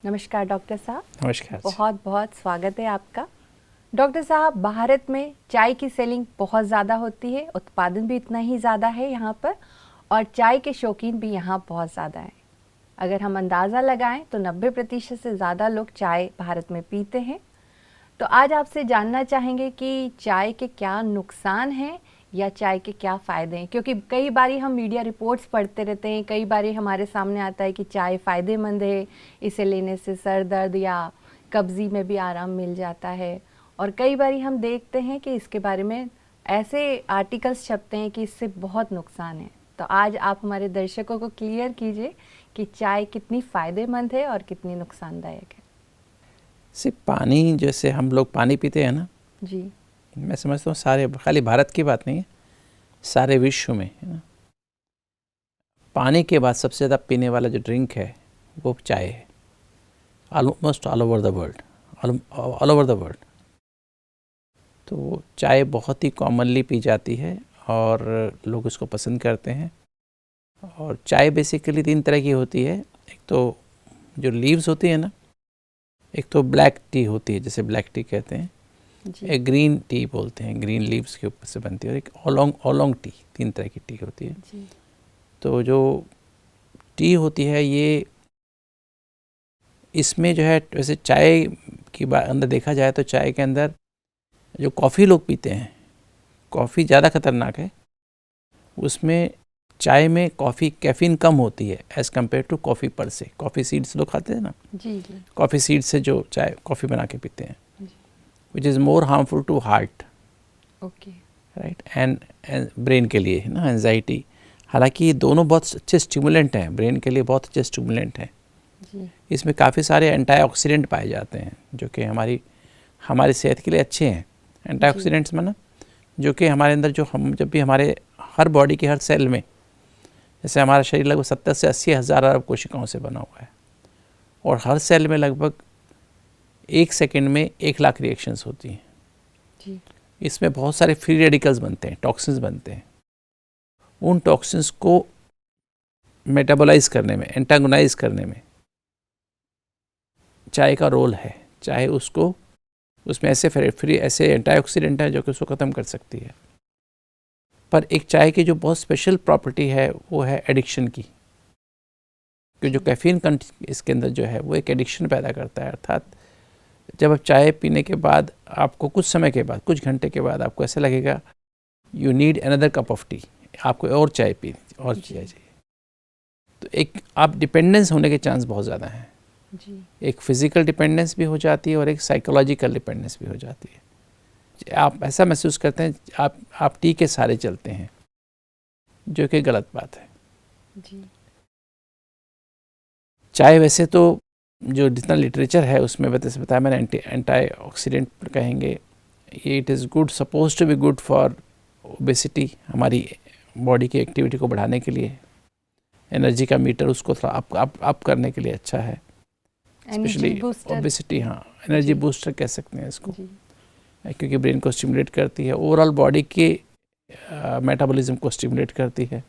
नमस्कार डॉक्टर साहब। नमस्कार। बहुत बहुत स्वागत है आपका। डॉक्टर साहब, भारत में चाय की सेलिंग बहुत ज़्यादा होती है, उत्पादन भी इतना ही ज़्यादा है यहाँ पर, और चाय के शौकीन भी यहाँ बहुत ज़्यादा हैं। अगर हम अंदाज़ा लगाएं तो 90% से ज़्यादा लोग चाय भारत में पीते हैं। तो आज आपसे जानना चाहेंगे कि चाय के क्या नुकसान हैं या चाय के क्या फ़ायदे हैं, क्योंकि कई बारी हम मीडिया रिपोर्ट्स पढ़ते रहते हैं, कई बारी हमारे सामने आता है कि चाय फ़ायदेमंद है, इसे लेने से सर दर्द या कब्ज़ी में भी आराम मिल जाता है, और कई बारी हम देखते हैं कि इसके बारे में ऐसे आर्टिकल्स छपते हैं कि इससे बहुत नुकसान है। तो आज आप हमारे दर्शकों को क्लियर कीजिए कि चाय कितनी फ़ायदेमंद है और कितनी नुकसानदायक है। सिर्फ पानी, जैसे हम लोग पानी पीते हैं ना जी, मैं समझता हूँ सारे, खाली भारत की बात नहीं है, सारे विश्व में है ना, पानी के बाद सबसे ज़्यादा पीने वाला जो ड्रिंक है वो चाय है। Almost all over the world, all over the world. तो चाय बहुत ही कॉमनली पी जाती है और लोग इसको पसंद करते हैं। और चाय बेसिकली 3 तरह की होती है। एक तो जो लीव्स होती है ना, एक तो ब्लैक टी होती है, जैसे ब्लैक टी कहते हैं, एक ग्रीन टी बोलते हैं, ग्रीन लीव्स के ऊपर से बनती है, और एक ओलोंग टी। 3 तरह की टी होती है। जी, तो जो टी होती है ये, इसमें जो है, वैसे चाय की अंदर देखा जाए तो चाय के अंदर जो कॉफ़ी लोग पीते हैं, कॉफ़ी ज़्यादा खतरनाक है। उसमें चाय में कॉफ़ी कैफीन कम होती है एज़ कम्पेयर टू कॉफ़ी पर से। कॉफ़ी सीड्स लोग खाते हैं ना, जी, जी, कॉफ़ी सीड्स से जो चाय कॉफ़ी बना के पीते हैं, which is more harmful to heart, okay, right, and brain के लिए है ना, एंजाइटी। हालांकि ये दोनों बहुत अच्छे स्टिमुलेंट हैं, ब्रेन के लिए बहुत अच्छे स्टिमुलेंट हैं। जी, इसमें काफ़ी सारे एंटीऑक्सीडेंट पाए जाते हैं जो कि हमारी सेहत के लिए अच्छे हैं। एंटीऑक्सीडेंट्स माना जो कि हमारे अंदर, जो हम जब भी हमारे हर बॉडी के हर सेल में, जैसे हमारा शरीर लगभग 70 से 80 हज़ार अरब कोशिकाओं से बना हुआ है, और हर सेल में लगभग 1 सेकेंड में 1 लाख रिएक्शंस होती हैं। जी, इसमें बहुत सारे फ्री रेडिकल्स बनते हैं, टॉक्सिन्स बनते हैं। उन टॉक्सिन्स को मेटाबोलाइज करने में, एंटागोनाइज करने में चाय का रोल है। चाहे उसमें ऐसे एंटीऑक्सीडेंट है जो कि उसको ख़त्म कर सकती है। पर एक चाय की जो बहुत स्पेशल प्रॉपर्टी है वो है एडिक्शन की, कि जो कैफीन इसके अंदर जो है वो एक एडिक्शन पैदा करता है। अर्थात जब आप चाय पीने के बाद, आपको कुछ समय के बाद, कुछ घंटे के बाद आपको ऐसा लगेगा you need another cup of T, आपको और चाय पीनी, और चाय चाहिए। तो एक आप डिपेंडेंस होने के चांस बहुत ज़्यादा हैं। जी, एक फिज़िकल डिपेंडेंस भी हो जाती है और एक साइकोलॉजिकल डिपेंडेंस भी हो जाती है। आप ऐसा महसूस करते हैं आप टी के सहारे चलते हैं, जो कि गलत बात है। जी, चाय वैसे तो जो जितना लिटरेचर है उसमें बताया मैंने, एंटीऑक्सीडेंट कहेंगे ये। It is good, suppose to be good for obesity, हमारी बॉडी की एक्टिविटी को बढ़ाने के लिए, एनर्जी का मीटर उसको थोड़ा अप करने के लिए अच्छा है, स्पेशली ओबेसिटी। हाँ, एनर्जी बूस्टर कह सकते हैं इसको, क्योंकि ब्रेन को स्टिमुलेट करती है, ओवरऑल बॉडी के मेटाबॉलिज्म को स्टिमुलेट करती है।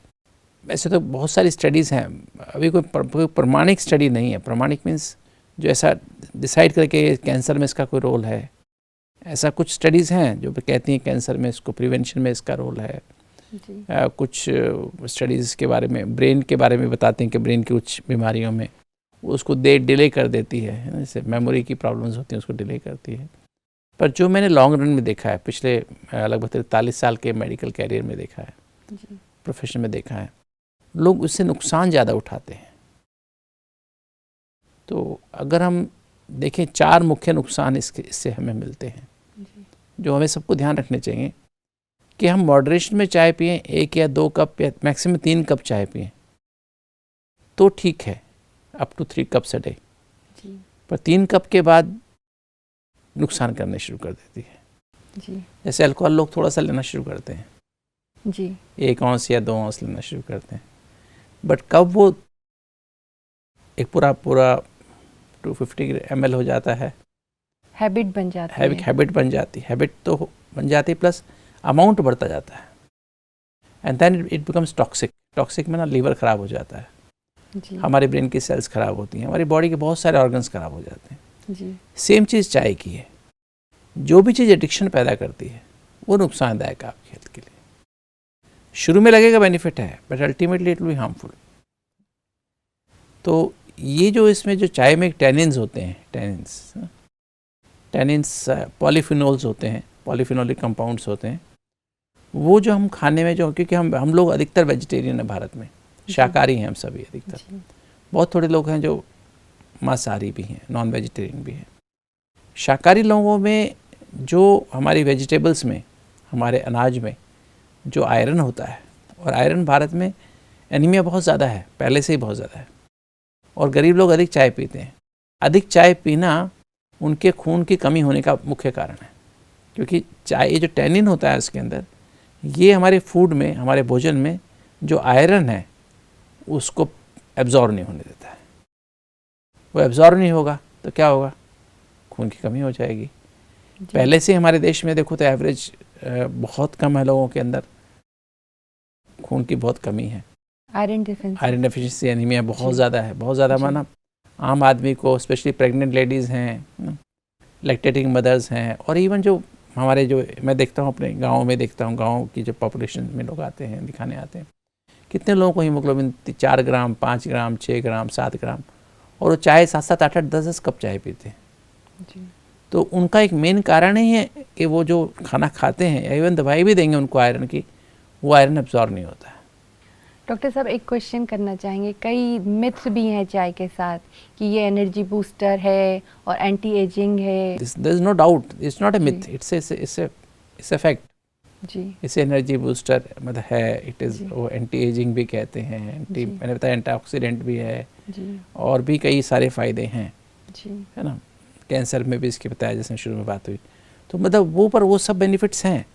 वैसे तो बहुत सारी स्टडीज़ हैं, अभी कोई प्रमाणिक स्टडी नहीं है। प्रमाणिक मीन्स जो ऐसा डिसाइड करके कैंसर में इसका कोई रोल है, ऐसा कुछ स्टडीज़ हैं जो कहती हैं कैंसर में इसको प्रिवेंशन में इसका रोल है। कुछ स्टडीज़ के बारे में, ब्रेन के बारे में बताते हैं कि ब्रेन की कुछ बीमारियों में उसको डिले कर देती है, जैसे मेमोरी की प्रॉब्लम्स होती हैं उसको डिले करती है। पर जो मैंने लॉन्ग रन में देखा है, पिछले लगभग 43 साल के मेडिकल कैरियर में देखा है, प्रोफेशन में देखा है, लोग उससे नुकसान ज़्यादा उठाते हैं। तो अगर हम देखें 4 मुख्य नुकसान इससे हमें मिलते हैं, जो हमें सबको ध्यान रखने चाहिए कि हम मॉडरेशन में चाय पिएं, 1 या 2 कप या मैक्सिमम 3 कप चाय पिएं तो ठीक है, up to 3 cups a day. पर 3 कप के बाद नुकसान करने शुरू कर देती है। जी, जैसे अल्कोहल लोग थोड़ा सा लेना शुरू करते हैं, जी, 1 औंस या 2 औंस लेना शुरू करते हैं, बट कब वो एक पूरा 250 ml हो जाता है, हैबिट बन जाती है। हैबिट बन जाती है, हैबिट तो बन जाती है, प्लस अमाउंट बढ़ता जाता है, and then it becomes toxic. Toxic में ना लीवर ख़राब हो जाता है, जी हमारे ब्रेन की सेल्स खराब होती हैं, हमारी बॉडी के बहुत सारे ऑर्गन्स खराब हो जाते हैं। जी सेम चीज़ चाय की है, जो भी चीज़ एडिक्शन पैदा करती है वो नुकसानदायक है आपकी हेल्थ के लिए। शुरू में लगेगा बेनिफिट है, but ultimately it will be harmful. तो ये जो इसमें जो चाय में टैनिन्स होते हैं, टैनिन्स पॉलीफिनोल्स होते हैं, पॉलीफिनोलिक कंपाउंड्स होते हैं, वो जो हम खाने में जो, क्योंकि हम लोग अधिकतर वेजिटेरियन है भारत में, शाकाहारी हैं हम सभी अधिकतर, बहुत थोड़े लोग हैं जो मांसाहारी भी हैं, नॉन वेजिटेरियन भी हैं। शाकाहारी लोगों में जो हमारी वेजिटेबल्स में, हमारे अनाज में जो आयरन होता है, और आयरन भारत में एनीमिया बहुत ज़्यादा है, पहले से ही बहुत ज़्यादा है, और गरीब लोग अधिक चाय पीते हैं। अधिक चाय पीना उनके खून की कमी होने का मुख्य कारण है, क्योंकि चाय, ये जो टैनिन होता है उसके अंदर, ये हमारे फूड में, हमारे भोजन में जो आयरन है उसको एब्जॉर्ब नहीं होने देता है। वो एब्जॉर्ब नहीं होगा तो क्या होगा, खून की कमी हो जाएगी। पहले से हमारे देश में देखो तो एवरेज बहुत कम है लोगों के अंदर खून की बहुत कमी है, आयरन डेफिशिएंसी, एनीमिया बहुत ज़्यादा है, बहुत ज़्यादा। माना आम आदमी को, स्पेशली प्रेग्नेंट लेडीज़ हैं, लैक्टेटिंग मदर्स हैं, और इवन जो हमारे जो मैं देखता हूँ अपने गाँव में, देखता हूँ गाँव की जो पॉपुलेशन में लोग आते हैं दिखाने आते हैं, कितने लोगों को हीमोग्लोबिन 4 ग्राम, 5 ग्राम, 6 ग्राम, 7 ग्राम, और वो चाय 7-7, 8-8, 10-10 कप चाय पीते हैं। तो उनका एक मेन कारण ही है कि वो जो खाना खाते हैं, इवन दवाई भी देंगे उनको आयरन की, वो आयरन एब्जॉर्ब नहीं होता है। डॉक्टर साहब एक क्वेश्चन करना चाहेंगे, कई मिथ्स भी हैं चाय के साथ कि ये एनर्जी बूस्टर है और एंटी एजिंग है। There is no doubt, it's not a myth, it's a fact जी। इसे एनर्जी बूस्टर मतलब है, इट इज़, वो एंटी एजिंग भी कहते हैं, एंटी, मैंने बताया एंटीऑक्सीडेंट भी है जी। और भी कई सारे फ़ायदे हैं जी। है ना। कैंसर में भी इसके बताया जैसे शुरू में बात हुई, तो मतलब वो पर वो सब बेनिफिट्स हैं,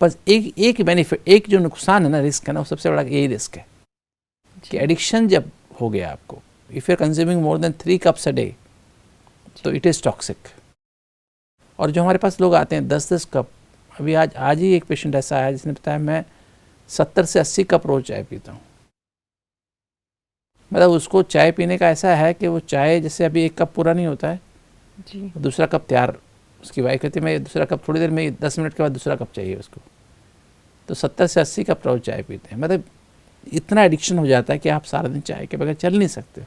पर एक बेनिफिट, एक जो नुकसान है ना, रिस्क है ना, वो सबसे बड़ा यही रिस्क है कि एडिक्शन जब हो गया आपको, if you are consuming more than 3 cups a day, तो इट इज़ टॉक्सिक। और जो हमारे पास लोग आते हैं 10-10 कप, अभी आज ही एक पेशेंट ऐसा आया जिसने बताया मैं 70 से 80 कप रोज़ चाय पीता हूँ। मतलब उसको चाय पीने का ऐसा है कि वो चाय जैसे अभी 1 कप पूरा नहीं होता है जी, दूसरा कप तैयार, उसकी वाइफ कहती है मैं दूसरा कप थोड़ी देर में, 10 मिनट के बाद दूसरा कप चाहिए उसको। तो 70 से 80 कप रोज़ चाय पीते हैं। मतलब इतना एडिक्शन हो जाता है कि आप सारा दिन चाय के बगैर चल नहीं सकते।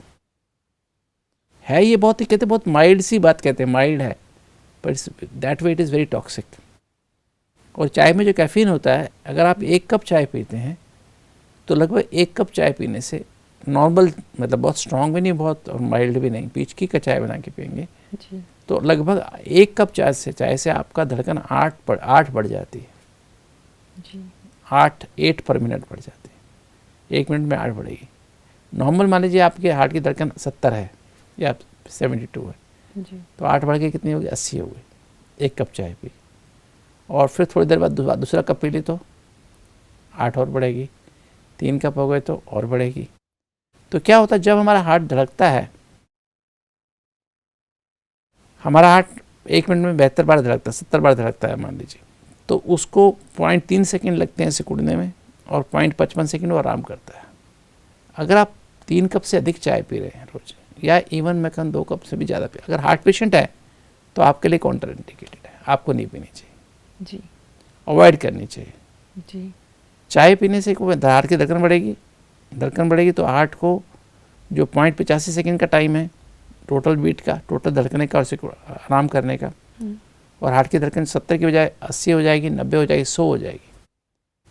है ये बहुत ही, कहते बहुत माइल्ड सी बात कहते हैं, माइल्ड है, पर that way it is very toxic. और चाय में जो कैफ़ीन होता है, अगर आप 1 कप चाय पीते हैं तो लगभग 1 कप चाय पीने से नॉर्मल, मतलब बहुत स्ट्रॉन्ग भी नहीं, बहुत और माइल्ड भी नहीं, बीच की का चाय बना के पियेंगे जी, तो लगभग 1 कप चाय से आपका धड़कन 8 बढ़ जाती है जी, 8 पर मिनट बढ़ जाती है, 1 मिनट में 8 बढ़ेगी। नॉर्मल मान लीजिए आपके हार्ट की धड़कन 70 है या 72 है, जी, तो 8 बढ़ के कितनी होगी, 80 हो गई 1 कप चाय पी। और फिर थोड़ी देर बाद दूसरा कप पी ली तो 8 और बढ़ेगी, 3 कप हो गए तो और बढ़ेगी। तो क्या होता है, जब हमारा हार्ट धड़कता है, हमारा हार्ट 1 मिनट में 72 बार धड़कता है, 70 बार धड़कता है मान लीजिए, तो उसको 0.3 सेकेंड लगते हैं सिकुड़ने में और 0.55 सेकेंड वो आराम करता है। अगर आप 3 कप से अधिक चाय पी रहे हैं रोज, या इवन मैं कहूँ 2 कप से भी ज़्यादा पी, अगर हार्ट पेशेंट है तो आपके लिए कॉन्ट्रा इंडिकेटेड है, आपको नहीं पीनी चाहिए जी, अवॉइड करनी चाहिए। जी, चाय पीने से हार्ट की धड़कन बढ़ेगी तो हार्ट को जो 0.85 सेकेंड का टाइम है टोटल बीट का, टोटल धड़कने का और आराम करने का, और हार्ट की धड़कन 70 की बजाय 80 हो जाएगी, 90 हो जाएगी, 100 हो जाएगी।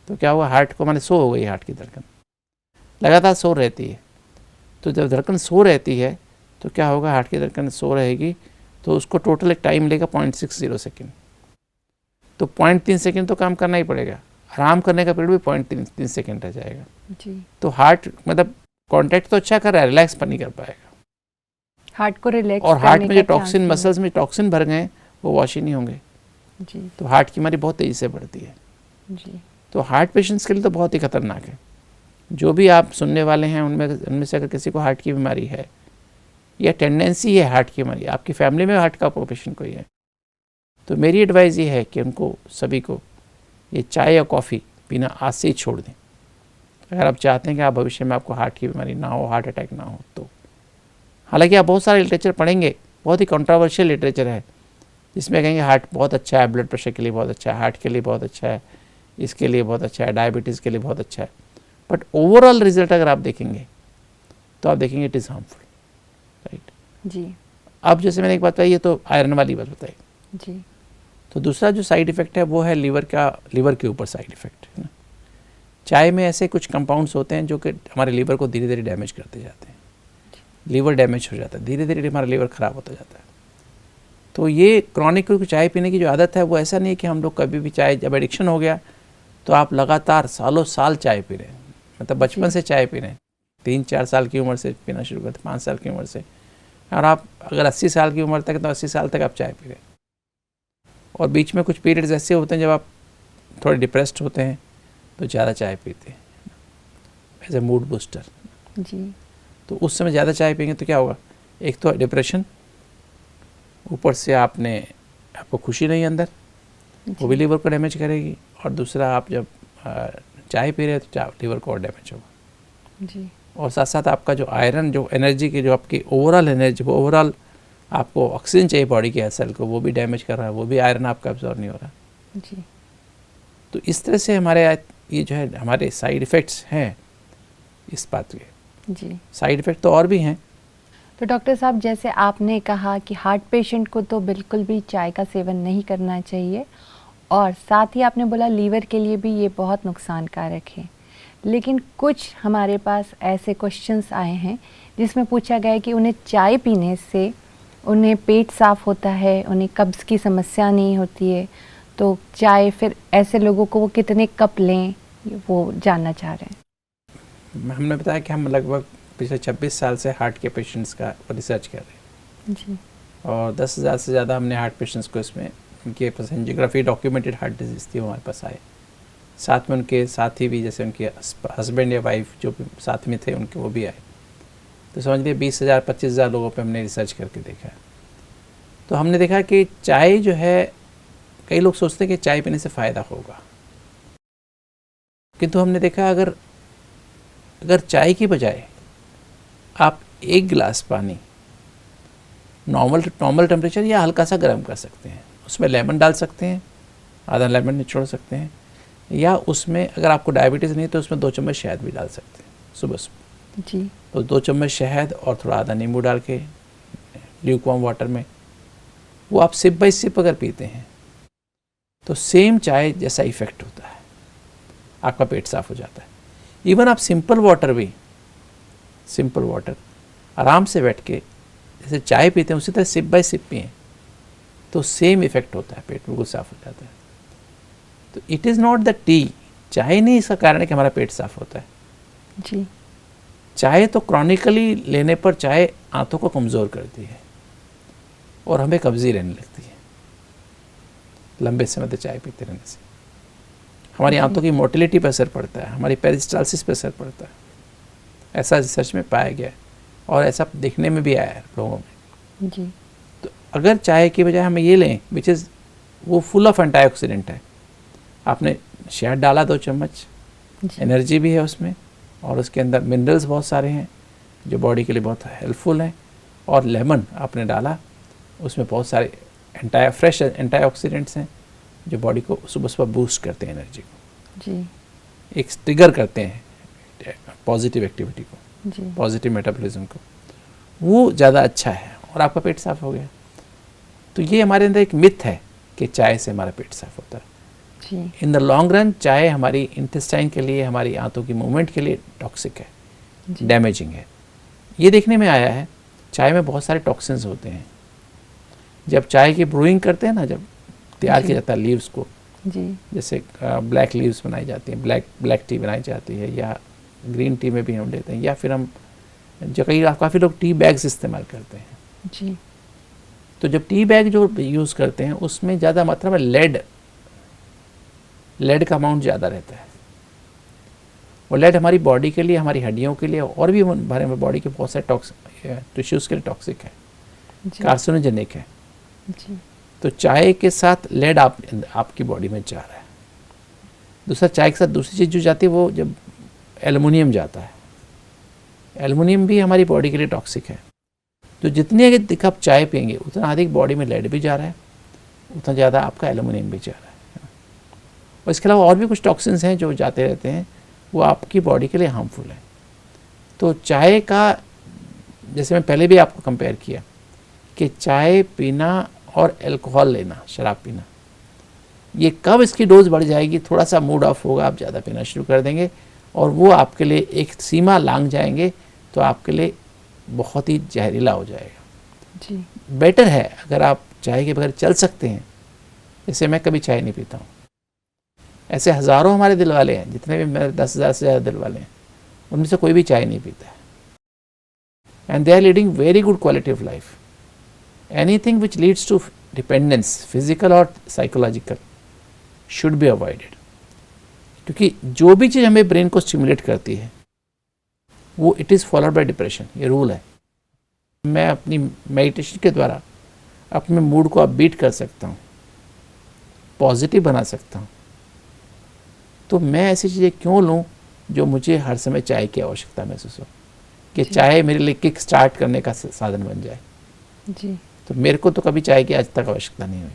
तो क्या हुआ, हार्ट को माने 100 हो गई, हार्ट की धड़कन लगातार 100 रहती है। तो जब धड़कन 100 रहती है तो क्या होगा, हार्ट की धड़कन 100 रहेगी तो उसको टोटल एक टाइम लेगा 0.60 सेकेंड। तो 0.3 सेकेंड तो काम करना ही पड़ेगा, आराम करने का पीरियड भी 0.3 सेकेंड रह जाएगा जी। तो हार्ट मतलब कॉन्टैक्ट तो अच्छा कर रहा है, रिलैक्स पर नहीं कर पाएगा। हार्ट को रिलैक्स और हार्ट करने में जो का टॉक्सिन, चांस मसल्स में टॉक्सिन भर गए वो वॉश ही नहीं होंगे, जी, तो हार्ट की बीमारी बहुत तेज़ी से बढ़ती है। जी, तो हार्ट पेशेंट्स के लिए तो बहुत ही खतरनाक है। जो भी आप सुनने वाले हैं उनमें से अगर किसी को हार्ट की बीमारी है या टेंडेंसी है हार्ट की बीमारी, आपकी फैमिली में हार्ट का पेशेंट कोई है, तो मेरी एडवाइस ये है कि उनको सभी को ये चाय या कॉफ़ी पीना आज से ही छोड़ दें। अगर आप चाहते हैं कि आप भविष्य में आपको हार्ट की बीमारी ना हो, हार्ट अटैक ना हो तो। हालांकि आप बहुत सारे लिटरेचर पढ़ेंगे, बहुत ही कंट्रोवर्शियल लिटरेचर है जिसमें कहेंगे हार्ट बहुत अच्छा है, ब्लड प्रेशर के लिए बहुत अच्छा है, हार्ट के लिए बहुत अच्छा है, इसके लिए बहुत अच्छा है, डायबिटीज़ के लिए बहुत अच्छा है, बट ओवरऑल रिजल्ट अगर आप देखेंगे तो आप देखेंगे इट इज़ हार्मफुल, राइट जी अब जैसे मैंने एक बात बताई, ये तो आयरन वाली बात बताई। जी तो दूसरा जो साइड इफ़ेक्ट है वो है लीवर के ऊपर साइड इफ़ेक्ट है ना। चाय में ऐसे कुछ कंपाउंड्स होते हैं जो कि हमारे लीवर को धीरे धीरे डैमेज करते जाते हैं, लीवर डैमेज हो जाता है, धीरे धीरे हमारा लीवर ख़राब होता जाता है। तो ये क्रॉनिक चाय पीने की जो आदत है वो ऐसा नहीं है कि हम लोग कभी भी चाय, जब एडिक्शन हो गया तो आप लगातार सालों साल चाय पी रहे हैं, मतलब बचपन से चाय पी रहे हैं, 3-4 साल की उम्र से पीना शुरू करते, 5 साल की उम्र से, और आप अगर 80 साल की उम्र तक है तो 80 साल तक आप चाय पी रहे हैं। और बीच में कुछ पीरियड्स ऐसे होते हैं जब आप थोड़े डिप्रेस्ड होते हैं तो ज़्यादा चाय पीते हैं एज ए मूड बूस्टर जी। तो उस समय ज़्यादा चाय पिएंगे तो क्या होगा, एक तो डिप्रेशन, ऊपर से आपको खुशी नहीं अंदर, वो भी लीवर को डैमेज करेगी, और दूसरा आप जब चाय पी रहे हैं तो लीवर को और डैमेज होगा जी। और साथ साथ आपका जो आयरन, जो एनर्जी की, जो आपकी ओवरऑल एनर्जी, वो ओवरऑल आपको ऑक्सीजन चाहिए बॉडी के सेल को, वो भी डैमेज कर रहा है, वो भी आयरन आपका एब्जॉर्ब नहीं हो रहा जी। तो इस तरह से हमारे ये जो है हमारे साइड इफ़ेक्ट्स हैं इस बात के। जी। साइड इफ़ेक्ट तो और भी हैं। तो डॉक्टर साहब, जैसे आपने कहा कि हार्ट पेशेंट को तो बिल्कुल भी चाय का सेवन नहीं करना चाहिए, और साथ ही आपने बोला लीवर के लिए भी ये बहुत नुकसानकारक है, लेकिन कुछ हमारे पास ऐसे क्वेश्चंस आए हैं जिसमें पूछा गया है कि उन्हें चाय पीने से उन्हें पेट साफ होता है, उन्हें कब्ज़ की समस्या नहीं होती है, तो चाय फिर ऐसे लोगों को वो कितने कप लें, वो जानना चाह रहे हैं। हमने बताया कि हम लगभग पिछले 26 साल से हार्ट के पेशेंट्स का रिसर्च कर रहे हैं जी। और 10,000 से ज़्यादा हमने हार्ट पेशेंट्स को इसमें, उनके पास एंजियोग्राफी डॉक्यूमेंटेड हार्ट डिजीज़ थी, वो हमारे पास आए। साथ में उनके साथी भी, जैसे उनके हस्बैंड या वाइफ जो भी साथ में थे उनके, वो भी आए। तो समझ लिए 20,000 25,000 लोगों पे हमने रिसर्च करके देखा। तो हमने देखा कि चाय जो है, कई लोग सोचते हैं कि चाय पीने से फ़ायदा होगा, किंतु हमने देखा अगर चाय की बजाय आप 1 गिलास पानी नॉर्मल टेम्परेचर या हल्का सा गर्म कर सकते हैं, उसमें लेमन डाल सकते हैं, आधा लेमन निचोड़ सकते हैं, या उसमें अगर आपको डायबिटीज़ नहीं तो उसमें 2 चम्मच शहद भी डाल सकते हैं सुबह जी। तो 2 चम्मच शहद और थोड़ा आधा नींबू डाल के ल्यूकवार्म वाटर में, वो आप सिप बाई सिप अगर पीते हैं तो सेम चाय जैसा इफ़ेक्ट होता है, आपका पेट साफ हो जाता है। इवन आप सिंपल वाटर आराम से बैठ के जैसे चाय पीते हैं उसी तरह सिप बाई सिप पिए तो सेम इफ़ेक्ट होता है, पेट बिल्कुल साफ हो जाता है। तो it is not the T, चाय नहीं इसका कारण है कि हमारा पेट साफ होता है जी। चाय तो क्रॉनिकली लेने पर चाय आंतों को कमज़ोर करती है और हमें कब्जी रहने लगती है। लंबे समय तक चाय पीते रहने से हमारी आंतों की मोटिलिटी पर असर पड़ता है, हमारी पेरिस्टालसिस पर असर पड़ता है, ऐसा रिसर्च में पाया गया है और ऐसा देखने में भी आया है लोगों में जी। तो अगर चाय की बजाय हम ये लें, विच इज़ वो फुल ऑफ एंटीऑक्सीडेंट है, आपने शहद डाला 2 चम्मच, एनर्जी भी है उसमें और उसके अंदर मिनरल्स बहुत सारे हैं जो बॉडी के लिए बहुत हेल्पफुल हैं, और लेमन आपने डाला, उसमें बहुत सारे फ्रेश एंटीऑक्सीडेंट्स हैं जो बॉडी को सुबह सुबह बूस्ट करते हैं, एनर्जी को जी। एक ट्रिगर करते हैं पॉजिटिव एक्टिविटी को, जी। पॉजिटिव मेटाबॉलिज्म को, वो ज़्यादा अच्छा है और आपका पेट साफ हो गया। तो ये हमारे अंदर एक मिथ है कि चाय से हमारा पेट साफ होता है। जी। इन द लॉन्ग रन चाय हमारी इंटेस्टाइन के लिए, हमारी आंतों की मूवमेंट के लिए टॉक्सिक है, डैमेजिंग है। ये देखने में आया है चाय में बहुत सारे टॉक्सिन्स होते हैं। जब चाय की ब्रूइंग करते हैं ना, जब तैयार किया जाता है लीव्स को, जी। जैसे ब्लैक लीव्स बनाई जाती हैं, ब्लैक टी बनाई जाती है, या ग्रीन टी में भी हम लेते हैं, या फिर हम जो काफ़ी लोग टी बैग्स इस्तेमाल करते हैं। जी। तो जब टी बैग जो यूज़ करते हैं उसमें ज़्यादा मात्रा में लेड का अमाउंट ज़्यादा रहता है, और लेड हमारी बॉडी के लिए, हमारी हड्डियों के लिए और भी हमारे बॉडी के बहुत सारे टिश्यूज़ के लिए टॉक्सिक है, कार्सिनोजेनिक है। जी। तो चाय के साथ लेड आपकी बॉडी में जा रहा है। दूसरा, चाय के साथ दूसरी चीज़ जो जाती है वो जब एल्युमिनियम जाता है। एल्युमिनियम भी हमारी बॉडी के लिए टॉक्सिक है। तो जितनी अधिक आप चाय पिएंगे उतना अधिक बॉडी में लेड भी जा रहा है, उतना ज़्यादा आपका एल्युमिनियम भी जा रहा है। और इसके अलावा और भी कुछ टॉक्सिन्स हैं जो जाते रहते हैं, वो आपकी बॉडी के लिए हार्मफुल है। तो चाय का, जैसे मैं पहले भी आपको कंपेयर किया कि चाय पीना और अल्कोहल लेना, शराब पीना, ये कब इसकी डोज बढ़ जाएगी, थोड़ा सा मूड ऑफ होगा, आप ज़्यादा पीना शुरू कर देंगे और वो आपके लिए एक सीमा लांघ जाएंगे तो आपके लिए बहुत ही जहरीला हो जाएगा। जी। बेटर है अगर आप चाय के बगैर चल सकते हैं, जैसे मैं कभी चाय नहीं पीता हूँ, ऐसे हज़ारों हमारे दिल वाले हैं, जितने भी मेरे 10,000 से ज़्यादा दिल वाले हैं, उनमें से कोई भी चाय नहीं पीता है। And they are leading very good quality of life. Anything which leads to dependence, physical और साइकोलॉजिकल, शुड बी अवॉइडेड। क्योंकि जो भी चीज़ हमें ब्रेन को स्टिमुलेट करती है वो it is followed by depression, ये रूल है। मैं अपनी मेडिटेशन के द्वारा अपने मूड को अपबीट कर सकता हूँ, पॉजिटिव बना सकता हूँ। तो मैं ऐसी चीज़ें क्यों लूँ जो मुझे हर समय चाय की आवश्यकता महसूस हो, कि चाय मेरे लिए किक स्टार्ट करने का साधन बन जाए। जी। तो मेरे को तो कभी चाय की आज तक आवश्यकता नहीं हुई।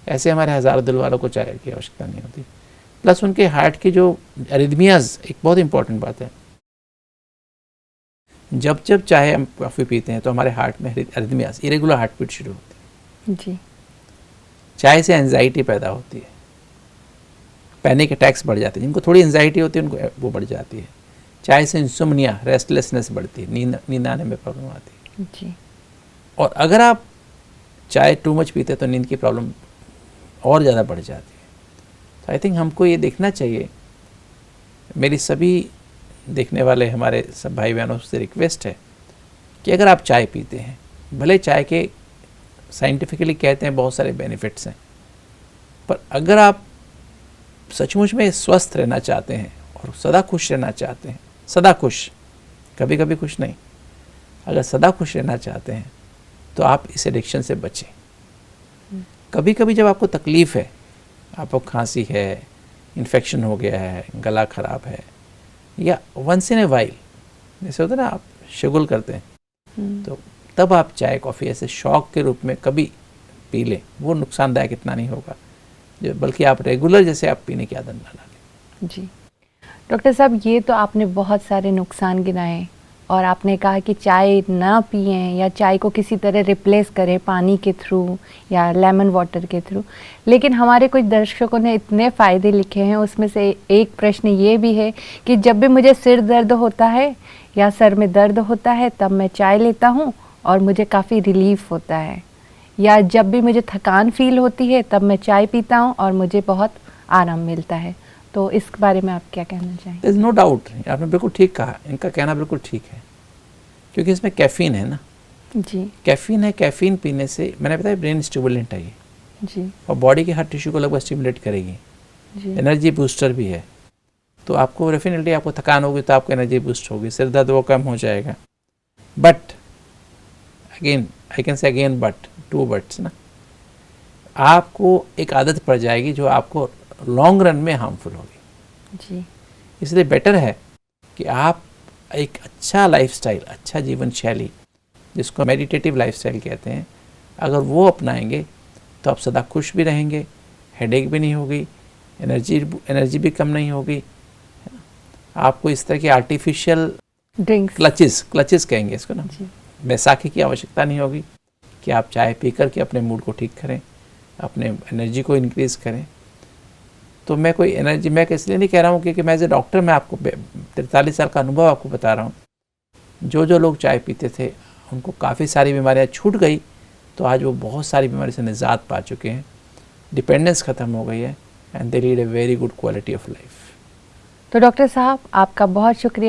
ऐसे हमारे हज़ारों दिल वालों को चाय की आवश्यकता नहीं होती। प्लस उनके हार्ट की जो एरिथमियाज, एक बहुत इंपॉर्टेंट बात है, जब जब चाय हम कॉफ़ी पीते हैं तो हमारे हार्ट में एरिथमियाज, इरेगुलर हार्ट बीट शुरू होती है। जी। चाय से एंजाइटी पैदा होती है, पैनिक अटैक्स बढ़ जाते हैं। जिनको थोड़ी एंजाइटी होती है उनको वो बढ़ जाती है। चाय से इंसोम्निया, रेस्टलेसनेस बढ़ती है, नींद आने में प्रॉब्लम आती है। जी। और अगर आप चाय टू मच पीते हैं तो नींद की प्रॉब्लम और ज़्यादा बढ़ जाती है। तो आई थिंक हमको ये देखना चाहिए, मेरी सभी देखने वाले हमारे सब भाई बहनों से रिक्वेस्ट है कि अगर आप चाय पीते हैं, भले चाय के साइंटिफिकली कहते हैं बहुत सारे बेनिफिट्स हैं, पर अगर आप सचमुच में स्वस्थ रहना चाहते हैं और सदा खुश रहना चाहते हैं, सदा खुश, कभी कभी खुश नहीं, अगर सदा खुश रहना चाहते हैं तो आप इस एडिक्शन से बचें। कभी कभी जब आपको तकलीफ़ है, आपको खांसी है, इन्फेक्शन हो गया है, गला ख़राब है, या वंस इन ए वाइल जैसे होता है ना, आप शुगल करते हैं, तो तब आप चाय कॉफ़ी ऐसे शौक के रूप में कभी पी लें। वो नुकसानदायक इतना नहीं होगा, जो बल्कि आप रेगुलर जैसे आप पीने की आदत ना डालें। जी डॉक्टर साहब, ये तो आपने बहुत सारे नुकसान गिनाए और आपने कहा कि चाय ना पिएं या चाय को किसी तरह रिप्लेस करें पानी के थ्रू या लेमन वाटर के थ्रू, लेकिन हमारे कुछ दर्शकों ने इतने फ़ायदे लिखे हैं, उसमें से एक प्रश्न ये भी है कि जब भी मुझे सिर दर्द होता है या सर में दर्द होता है तब मैं चाय लेता हूँ और मुझे काफ़ी रिलीफ होता है, या जब भी मुझे थकान फील होती है तब मैं चाय पीता हूँ और मुझे बहुत आराम मिलता है। तो इस बारे में आप क्या कहना चाहेंगे? There is no doubt, आपने बिल्कुल ठीक कहा, इनका कहना बिल्कुल ठीक है, क्योंकि इसमें कैफ़ीन है ना। जी। कैफ़ीन है, कैफ़ीन पीने से मैंने बताया ब्रेन स्टिमुलेंट है ये। जी। और बॉडी के हर टिश्यू को लगभग स्टिमुलेट करेगी। जी। एनर्जी बूस्टर भी है। तो आपको डेफिनेटली आपको थकान होगी तो आपको एनर्जी बूस्ट होगी, सिर दर्द वो कम हो जाएगा। But again I can say again but, two buts ना, आपको एक आदत पड़ जाएगी जो आपको लॉन्ग रन में हार्मफुल होगी। जी। इसलिए बेटर है कि आप एक अच्छा लाइफस्टाइल, अच्छा जीवन शैली, जिसको मेडिटेटिव लाइफस्टाइल कहते हैं, अगर वो अपनाएंगे तो आप सदा खुश भी रहेंगे, हेडेक भी नहीं होगी, एनर्जी भी कम नहीं होगी। आपको इस तरह की आर्टिफिशियल ड्रिंक्स, क्लचेस कहेंगे इसको ना, बैसाखी की आवश्यकता नहीं होगी कि आप चाय पी कर के अपने मूड को ठीक करें, अपने एनर्जी को इंक्रीज़ करें। तो मैं कोई एनर्जी, मैं इसलिए नहीं कह रहा हूँ क्योंकि मैं एज ए डॉक्टर मैं आपको 43 साल का अनुभव आपको बता रहा हूँ। जो लोग चाय पीते थे उनको काफ़ी सारी बीमारियाँ छूट गई, तो आज वो बहुत सारी बीमारी से निजात पा चुके हैं, डिपेंडेंस ख़त्म हो गई है, and they lead a very good quality of life. तो डॉक्टर साहब आपका बहुत शुक्रिया।